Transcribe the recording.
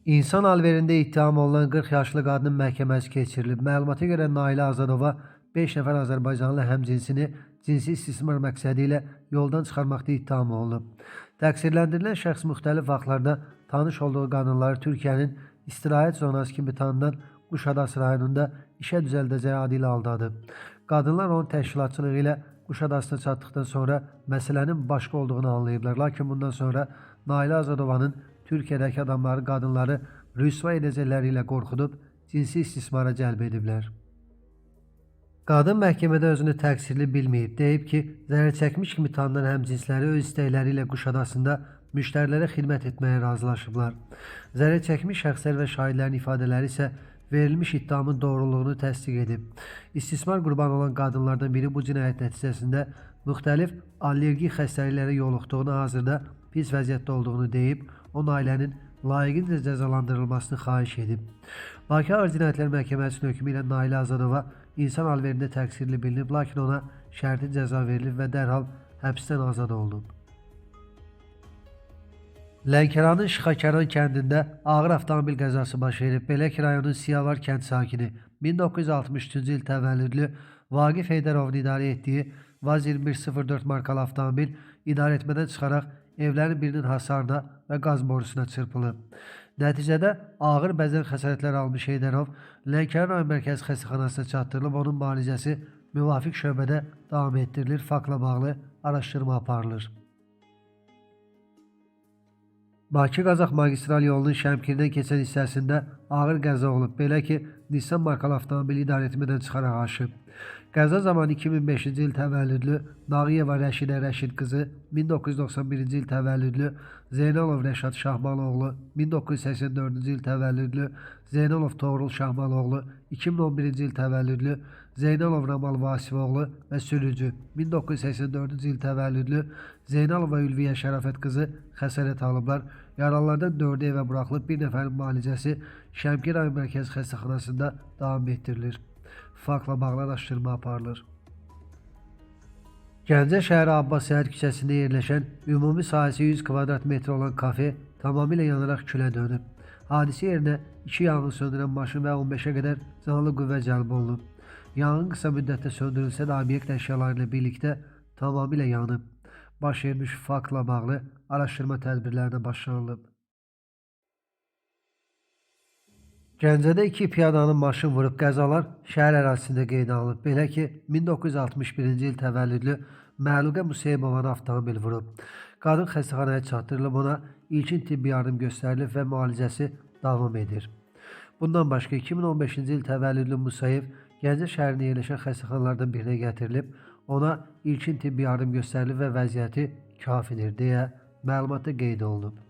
İnsan alverində ittiham olunan 40 yaşlı qadının məhkəməsi keçirilib. Məlumata görə Nailə Azadova 5 nəfər Azərbaycanlı həmcinsini cinsi istismar məqsədi ilə yoldan çıxarmaqda ittiham olunub. Təqsirləndirilən şəxs müxtəlif vaxtlarda tanış olduğu qadınları Türkiyənin istirahət zonası kimi tanınan Quşadası rayonunda işə düzəldəcəyi adı ilə aldadıb. Qadınlar onun təşkilatçılığı ilə Quşadasına çatdıqdan sonra məsələnin başqa olduğunu anlayıblar. Lakin bundan sonra Nailə Azadovanın Türkiyədəki adamları, qadınları rüsva edəcəkləri ilə qorxudub cinsi istismara cəlb ediblər. Qadın məhkəmədə özünü təqsirli bilməyib, deyib ki, zərər çəkmiş kimi tanınan həmcinsləri öz istəkləri ilə Quşadasında müştərilərə xidmət etməyə razılaşıblar. Zərər çəkmiş şəxslər və şahidlərin ifadələri isə verilmiş iddiamın doğruluğunu təsdiq edib. İstismar qurbanı olan qadınlardan biri bu cinayət nəticəsində müxtəlif allergik xəstəliklərə yoluxduğunu, hazırda pis vəziyyətdə olduğunu deyib, onun ailənin layiqincə cəzalandırılmasını xahiş edib. Bakı Ağır Cinayətlər Məhkəməsinin hökmü ilə Nailə Azadova insan alverində təqsirli bilinib, lakin ona şərti cəza verilib və dərhal həbsdən azad olunub. Lənkəranın Şıxakəran kəndində ağır avtomobil qəzası baş verib. Belə ki, rayonun Siyavar kənd sakini 1963-cü il təvəllüdlü Vaqif Heydarovun idarə etdiyi VAZ 2104 markalı avtomobil idarəetmədən çıxaraq evlərin birinin hasarına və qaz borusuna çırpılıb. Nəticədə ağır bədən xəsarətlər almış Heydarov Lənkəran rayon mərkəzi xəstəxanasına çatdırılıb, onun müalicəsi müvafiq şöbədə davam etdirilir, faktla bağlı araşdırma aparılır. Bakı-Qazax magistral yolunun Şəmkirdən keçən hissəsində ağır qəza olub. Belə ki, Nissan markalı avtomobil idarəetmədən çıxaraq aşıb. Qəza zamanı 2005-ci il təvəllüdlü Nağıyeva Rəşidə Rəşid qızı, 1991-ci il təvəllüdlü Zeynalov Rəşad Şahmalıoğlu, 1984-cü il təvəllüdlü Zeynalov Toğrul Şahmalıoğlu, 2011-ci il təvəllüdlü Zeynalov Ramal Vasifoğlu və sürücü, 1984-cü il təvəllüdlü Zeynalova Ülviyə Şərafət qızı xəsarət alıblar. Yaralılardan 4-ü evə buraxılıb, bir nəfərin müalicəsi Şəmkir rayon mərkəzi xəstəxanasında davam etdirilir. Faktla bağlı araşdırma aparılır. Gəncə şəhəri Abbas Səhət küçəsində yerləşən ümumi sahəsi 100 kvadrat metr olan kafe tamamilə yanaraq külə dönüb. Hadisə yerinə 2 yanğın söndürən maşın və 15-ə qədər canlı qüvvə cəlb olunub. Yanğın qısa müddətdə söndürülsə də obyekt əşyaları ilə birlikdə tamamilə yanıb. Baş vermiş faktla bağlı araşdırma tədbirlərinə başlanılıb. Gəncədə 2 piyadanın maşın vurub, qəzalar şəhər ərazisində qeydə alınıb. Belə ki, 1961-ci il təvəllüdlü Məluqə Museybovanı avtomobil vurub. Qadın xəstəxanaya çatdırılıb, ona ilkin tibbi yardım göstərilib və müalicəsi davam edir. Bundan başqa 2015-ci il təvəllüdlü Musayev Gəncə şəhərində yerləşən xəstəxanalardan birinə gətirilib, ona ilkin tibbi yardım göstərilib və vəziyyəti kafidir deyə məlumatda qeyd olunub.